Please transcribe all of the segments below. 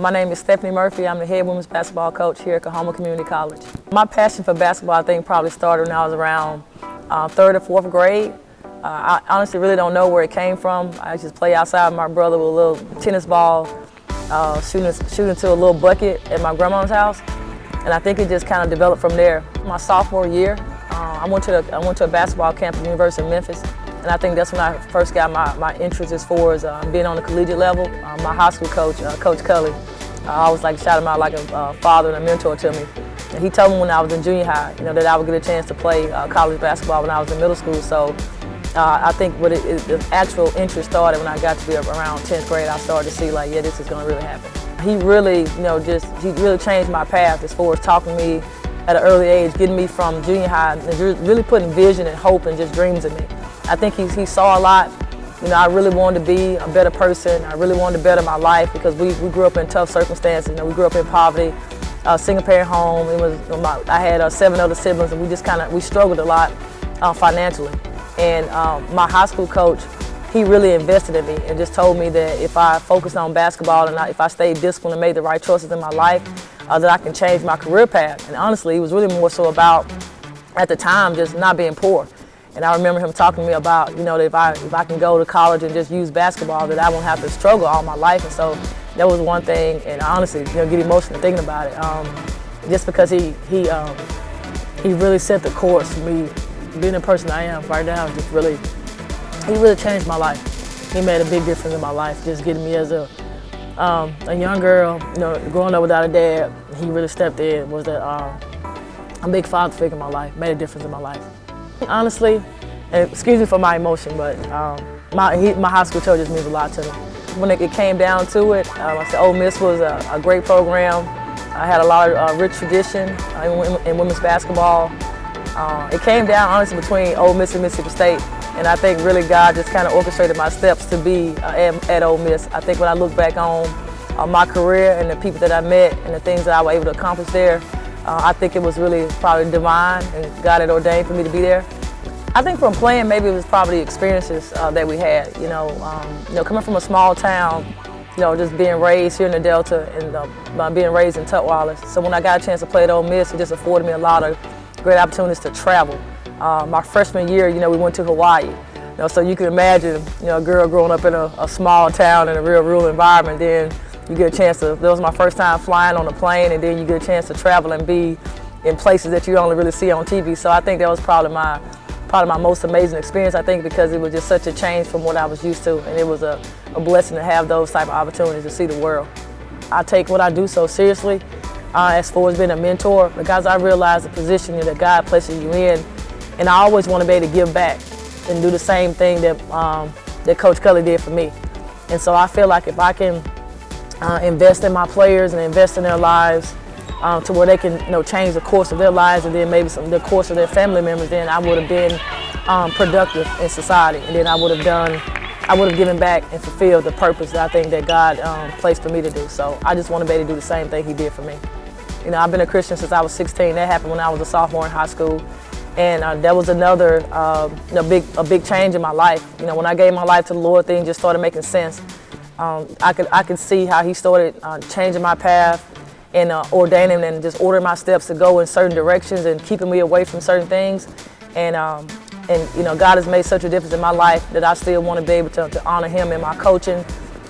My name is Stephanie Murphy. I'm the head women's basketball coach here at Coahoma Community College. My passion for basketball, I think, probably started when I was around 3rd or 4th grade. I honestly really don't know where it came from. I just play outside with my brother with a little tennis ball, shooting to a little bucket at my grandma's house. And I think it just kind of developed from there. My sophomore year, I went to a basketball camp at the University of Memphis. And I think that's when I first got my interest as far as being on the collegiate level. My high school coach, Coach Cully, I always shout him out like a father and a mentor to me. And he told me when I was in junior high, that I would get a chance to play college basketball when I was in middle school. So I think the actual interest started when I got to be around 10th grade. I started to see yeah, this is going to really happen. He really, he really changed my path as far as talking to me at an early age, getting me from junior high and really putting vision and hope and just dreams in me. I think he saw a lot. I really wanted to be a better person. I really wanted to better my life because we grew up in tough circumstances. We grew up in poverty, single parent home. I had 7 other siblings, and we struggled a lot financially. And my high school coach, he really invested in me and just told me that if I focused on basketball and if I stayed disciplined and made the right choices in my life, that I can change my career path. And honestly, it was really more so about, at the time, just not being poor. And I remember him talking to me about, that if I can go to college and just use basketball, that I won't have to struggle all my life. And so that was one thing, and I honestly, get emotional thinking about it. Just because he really set the course for me being the person I am right now. He really changed my life. He made a big difference in my life, just getting me as a young girl, growing up without a dad. He really stepped in, was a big father figure in my life, made a difference in my life. Honestly, and excuse me for my emotion, but my high school coach just means a lot to me. When it came down to it, I said Ole Miss was a great program. I had a lot of rich tradition in women's basketball. It came down honestly between Ole Miss and Mississippi State, and I think really God just kind of orchestrated my steps to be at Ole Miss. I think when I look back on my career and the people that I met and the things that I was able to accomplish there, I think it was really probably divine, and God had ordained for me to be there. I think from playing, maybe it was probably experiences that we had. Coming from a small town, just being raised here in the Delta and being raised in Tutwiler. So when I got a chance to play at Ole Miss, it just afforded me a lot of great opportunities to travel. My freshman year, we went to Hawaii. So you can imagine, a girl growing up in a small town in a real rural environment. Then you get a chance to. That was my first time flying on a plane, and then you get a chance to travel and be in places that you only really see on TV. So I think that was probably my most amazing experience. I think because it was just such a change from what I was used to, and it was a blessing to have those type of opportunities to see the world. I take what I do so seriously. As far as being a mentor, because I realize the position that God places you in, and I always want to be able to give back and do the same thing that Coach Cully did for me. And so I feel like if I can invest in my players and invest in their lives to where they can change the course of their lives and then maybe the course of their family members, then I would have been productive in society, and then I would have given back and fulfilled the purpose that I think that God placed for me to do. So I just want to be able to do the same thing He did for me. I've been a Christian since I was 16. That happened when I was a sophomore in high school. And that was another big change in my life. When I gave my life to the Lord, things just started making sense. I could see how He started changing my path and ordaining and just ordering my steps to go in certain directions and keeping me away from certain things. And God has made such a difference in my life that I still want to be able to honor Him in my coaching,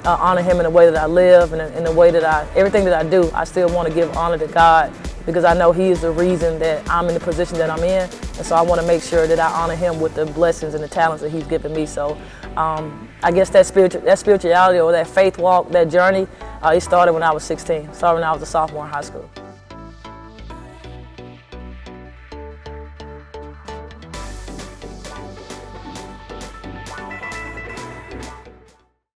honor Him in the way that I live, and in the way that everything that I do, I still want to give honor to God, because I know He is the reason that I'm in the position that I'm in. And so I want to make sure that I honor Him with the blessings and the talents that He's given me. So I guess that spirituality or that faith walk, that journey, it started when I was 16. It started when I was a sophomore in high school.